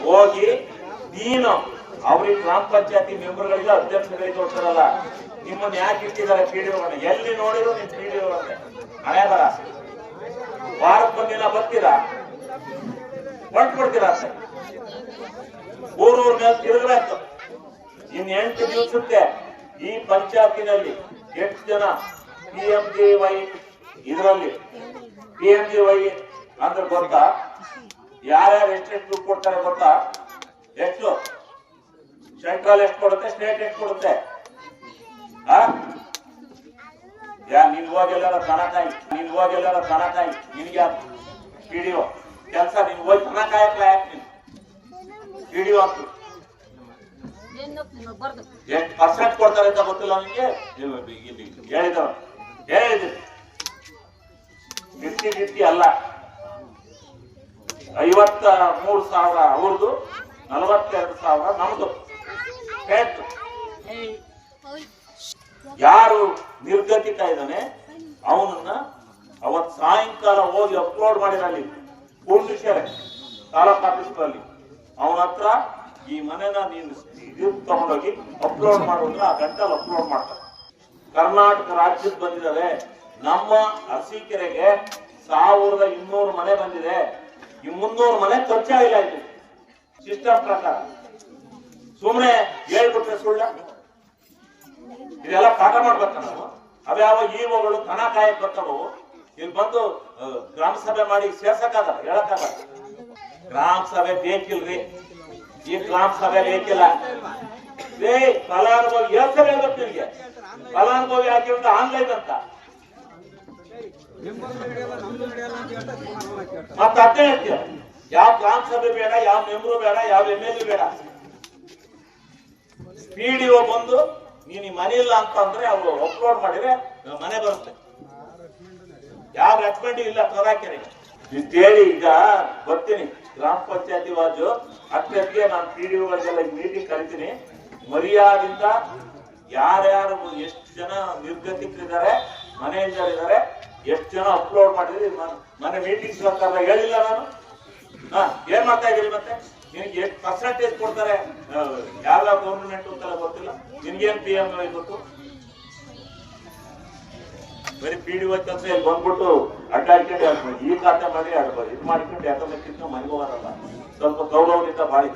ಹೋಗಿ ನೀನು ಅವ್ರಿಗೆ ಗ್ರಾಮ ಪಂಚಾಯತಿ ಮೆಂಬರ್ಗಳಿಗೆ ಅಧ್ಯಕ್ಷಗಳಿಗೆ ಹೋಗ್ತಾರಲ್ಲ, ನಿಮ್ಮನ್ನ ಯಾಕೆ ಇಟ್ಟಿದ್ದಾರೆ ಪಿಡಿಒಗಳನ್ನ? ಎಲ್ಲಿ ನೋಡಿದ್ರು ನಿಮ್ ಪಿಡಿಒಗಳನ್ನೇ ಹಣೆ ಬರ. ವಾರಕ್ಕೊಂದಿನ ಬರ್ತೀರಾ, ಹೊರಟ್ಬಿಡ್ತೀರಾ ಅಂತ ಊರೂರ್ ಮೇಲೆ ತಿರುಗಬೇಕು. ಇನ್ 8 ದಿವಸಕ್ಕೆ ಈ ಪಂಚಾಯತಿನಲ್ಲಿ ಎಷ್ಟು ಜನ PMJY ಇದರಲ್ಲಿ PMJY ಅಂದ್ರೆ ಗೊತ್ತಾ? ಯಾರ್ಯಾರು ಎಷ್ಟೆಷ್ಟು ದುಡ್ಡು ಕೊಡ್ತಾರೆ ಗೊತ್ತಾ? ಎಷ್ಟು ಸೆಂಟ್ರಲ್ ಎಷ್ಟು ಕೊಡುತ್ತೆ, ಸ್ಟೇಟ್ ಎಷ್ಟು ಕೊಡುತ್ತೆ? ನೀನ್ ಹೋಗಿ ಎಲ್ಲಾರ ದನಕಾಯಿ, ನಿನ್ಗೆ PDO ಕೆಲಸ, ನೀನ್ ಹೋಗಿ ದನಕಾಯಕ್ ಯಾಕೆ ನೀನು PDO ಅಂತ ಎಷ್ಟು ಪರ್ಸೆಂಟ್ ಕೊಡ್ತಾರೆ ಅಂತ ಗೊತ್ತಿಲ್ಲ ನಿಮ್ಗೆ? ಹೇಳಿದ್ರು 50-50 ಅಲ್ಲ, 53,000 ಅವ್ರದ್ದು, 42,000 ನಮ್ದು. ಯಾರು ನಿರ್ಗತಿಕ ಇದ್ದಾನೆ ಅವನನ್ನ ಅವತ್ ಸಾಯಂಕಾಲ ಹೋಗಿ ಅಪ್ಲೋಡ್ ಮಾಡಿರಲ್ಲಿ ಪೂರ್ಣಿಷರೆ ತಾಲೂಕ್ ಆಫೀಸ್ಗಳಲ್ಲಿ ಅವನ ಹತ್ರ ಈ ಮನೆನ ನೀನು ಇದು ತಗೊಂಡೋಗಿ ಅಪ್ಲೋಡ್ ಮಾಡೋದ್ರ ಆ ಗಂಟಲ್ಲಿ ಅಪ್ಲೋಡ್ ಮಾಡ್ತಾರೆ. ಕರ್ನಾಟಕ ರಾಜ್ಯದ ಬಂದಿದ್ದಾರೆ. ನಮ್ಮ ಅರಸೀಕೆರೆಗೆ 1200 ಮನೆ ಬಂದಿದೆ. ಈ 300 ಮನೆ ಖರ್ಚಾಗಿಲ್ಲ ಇದು ಸಿಸ್ಟಮ್ ಪ್ರಕಾರ. ಸುಮ್ಮನೆ ಹೇಳ್ಬಿಟ್ರೆ ಸುಳ್ಳ? ಇದೆಲ್ಲ ಪಾಠ ಮಾಡ್ಬೇಕ ನಾವು. ಅವ್ಯಾವ ಈವಗಳು ದನ ಕಾಯಕ್ ಬರ್ತಾವು, ಇಲ್ಲಿ ಬಂದು ಗ್ರಾಮ ಸಭೆ ಮಾಡಿ ಸೇರ್ಸಕ್ಕಾಗಲ್ಲ, ಹೇಳಕ್ಕಾಗಲ್ಲ. ಗ್ರಾಮ ಸಭೆ ಬೇಕಿಲ್ರಿ, ಈ ಗ್ರಾಮ ಸಭೆ ಬೇಕಿಲ್ಲ. ಫಲಾನುಭವಿ ಹೇಳ್ತಾರೆ, ಹೇಳ್ಬೇಕು ನಿಮ್ಗೆ. ಫಲಾನುಭವಿ ಹಾಕಿರೋದು ಆನ್ಲೈನ್ ಅಂತ ಮತ್ತೆ ಅದೇ ಹೇಳ್ತೀರ. ಯಾವ ಗ್ರಾಮ ಸಭೆ ಬೇಡ, ಯಾವ ಮೆಂಬರು ಬೇಡ, ಯಾವ MLA ಬೇಡ. PDO ಬಂದು ನೀನು ಮನೆ ಇಲ್ಲ ಅಂತಂದ್ರೆ ಅವರು ಅಪ್ಲೋಡ್ ಮಾಡಿದ್ರೆ ಮನೆ ಬರುತ್ತೆ. ಯಾವ ರೆಕಮೆಂಡ್ ಇಲ್ಲ ತರಾಕೆರೆಗೆ ಅಂತೇಳಿ. ಈಗ ಬರ್ತೀನಿ ಗ್ರಾಮ ಪಂಚಾಯತಿ ವಾಜು ಅಷ್ಟೊತ್ತಿಗೆ ನಾನು PDOಗಳಿಗೆಲ್ಲ ಮೀಟಿಂಗ್ ಕರಿತೀನಿ. ಮರ್ಯಾದಿಂದ ಯಾರ್ಯಾರು ಎಷ್ಟು ಜನ ನಿರ್ಗತಿಕರಿದ್ದಾರೆ, ಮನೆಯಿಂದರಿದ್ದಾರೆ, ಎಷ್ಟು ಜನ ಅಪ್ಲೋಡ್ ಮಾಡಿದ್ರಿ ಮನೆ ಮೀಟಿಂಗ್ಸ್ ಅಂತ ಹೇಳಿಲ್ಲ ನಾನು. ಏನ್ ಮಾಡ್ತಾ ಇದ್ದೀರಿ? ಮತ್ತೆ ನಿನ್ಗೆ ಎಷ್ಟು ಪರ್ಸೆಂಟೇಜ್ ಕೊಡ್ತಾರೆ, ಯಾವ್ಯಾವ ಗೌರ್ಮೆಂಟ್ ಅಂತೆಲ್ಲ ಗೊತ್ತಿಲ್ಲ. ನಿನ್ಗೇನ್ PMJY ಗೊತ್ತು? ಬರೀ PDO ಕೆಲಸ ಇಲ್ಲಿ ಬಂದ್ಬಿಟ್ಟು ಅಡ್ಡಾಡ್ಕೊಂಡು ಈ ಖಾತೆ ಮಾಡಿ ಇದು ಮಾಡ್ಕೊಂಡು ಯಾಕಂದ್ರೆ ಮನೆಗೆ ಹೋಗಲ್ಲ. ಸ್ವಲ್ಪ ಗೌರವದಿಂದ ಬಾಳಿ